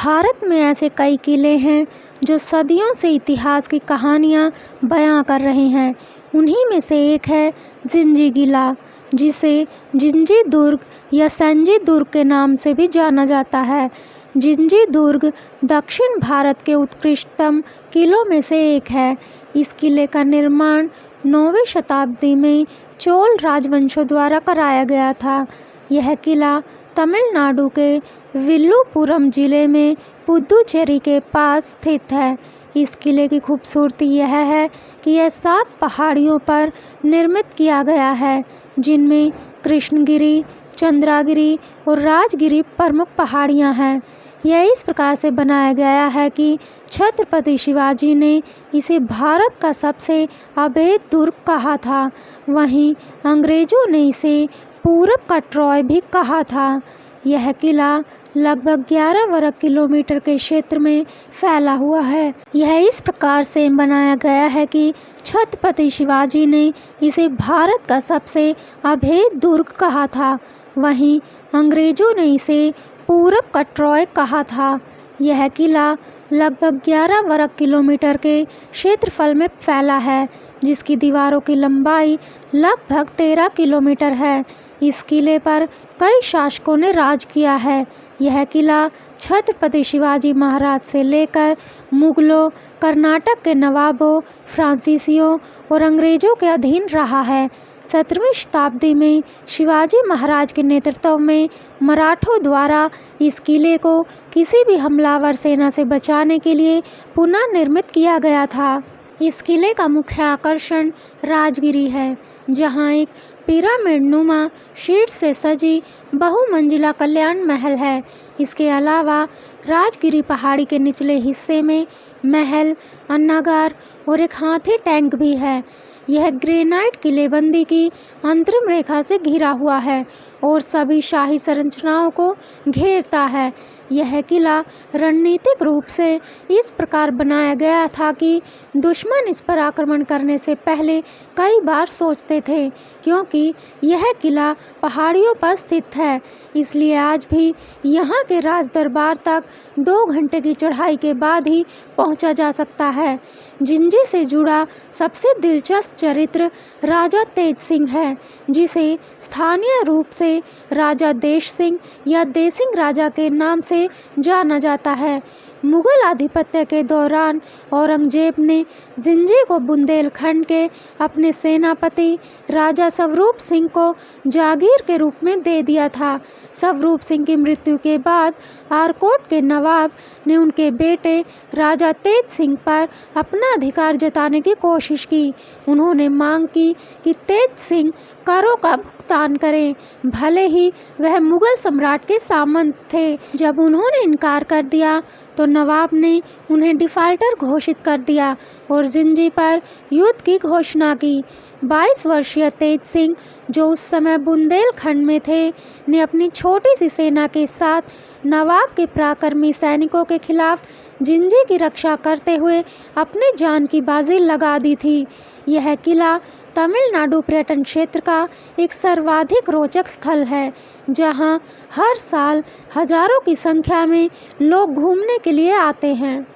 भारत में ऐसे कई किले हैं जो सदियों से इतिहास की कहानियाँ बयां कर रहे हैं। उन्हीं में से एक है जिंजी किला, जिसे जिंजी दुर्ग या संजी दुर्ग के नाम से भी जाना जाता है। जिंजी दुर्ग दक्षिण भारत के उत्कृष्टतम किलों में से एक है। इस किले का निर्माण 9वीं शताब्दी में चोल राजवंशों द्वारा कराया गया था। यह किला तमिलनाडु के विल्लुपुरम जिले में पुदुचेरी के पास स्थित है। इस किले की खूबसूरती यह है कि यह 7 पहाड़ियों पर निर्मित किया गया है, जिनमें कृष्णगिरी, चंद्रागिरी और राजगिरी प्रमुख पहाड़ियां हैं। यह इस प्रकार से बनाया गया है कि छत्रपति शिवाजी ने इसे भारत का सबसे अभेद दुर्ग कहा था। वहीं अंग्रेजों ने इसे पूरब का ट्रॉय भी कहा था। यह किला लगभग 11 वर्ग किलोमीटर के क्षेत्र में फैला हुआ है। यह इस प्रकार से बनाया गया है कि छत्रपति शिवाजी ने इसे भारत का सबसे अभेद दुर्ग कहा था। वहीं अंग्रेजों ने इसे पूरब का ट्रॉय कहा था। यह किला लगभग 11 वर्ग किलोमीटर के क्षेत्रफल में फैला है, जिसकी दीवारों की लंबाई लगभग 13 किलोमीटर है। इस किले पर कई शासकों ने राज किया है। यह किला छत्रपति शिवाजी महाराज से लेकर मुगलों, कर्नाटक के नवाबों, फ्रांसीसियों और अंग्रेजों के अधीन रहा है। 17वीं शताब्दी में शिवाजी महाराज के नेतृत्व में मराठों द्वारा इस किले को किसी भी हमलावर सेना से बचाने के लिए पुनः निर्मित किया गया था। इस किले का मुख्य आकर्षण राजगिरी है, जहां एक पिरामिड नुमा शीट से सजी बहुमंजिला कल्याण महल है। इसके अलावा राजगिरी पहाड़ी के निचले हिस्से में महल, अन्नागार और एक हाथी टैंक भी है। यह ग्रेनाइट किलेबंदी की अंतरिम रेखा से घिरा हुआ है और सभी शाही संरचनाओं को घेरता है। यह किला रणनीतिक रूप से इस प्रकार बनाया गया था कि दुश्मन इस पर आक्रमण करने से पहले कई बार सोचते थे, क्योंकि यह किला पहाड़ियों पर स्थित है। इसलिए आज भी यहाँ के राज दरबार तक 2 घंटे की चढ़ाई के बाद ही पहुँचा जा सकता है। जिंजी से जुड़ा सबसे दिलचस्प चरित्र राजा तेज सिंह है, जिसे स्थानीय रूप से राजा देश सिंह या देसिंग राजा के नाम से जाना जाता है। मुगल आधिपत्य के दौरान औरंगजेब ने जिंजी को बुंदेलखंड के अपने सेनापति राजा स्वरूप सिंह को जागीर के रूप में दे दिया था। स्वरूप सिंह की मृत्यु के बाद आरकोट के नवाब ने उनके बेटे राजा तेज सिंह पर अपना अधिकार जताने की कोशिश की। उन्होंने मांग की कि तेज सिंह करों का भुगतान करें, भले ही वह मुगल सम्राट के सामंत थे। जब उन्होंने इनकार कर दिया तो नवाब ने उन्हें डिफाल्टर घोषित कर दिया और जिंजी पर युद्ध की घोषणा की। 22 वर्षीय तेज सिंह, जो उस समय बुंदेलखंड में थे, ने अपनी छोटी सी सेना के साथ नवाब के पराक्रमी सैनिकों के खिलाफ जिंजी की रक्षा करते हुए अपनी जान की बाजी लगा दी थी। यह किला तमिलनाडु पर्यटन क्षेत्र का एक सर्वाधिक रोचक स्थल है, जहां हर साल हजारों की संख्या में लोग घूमने के लिए आते हैं।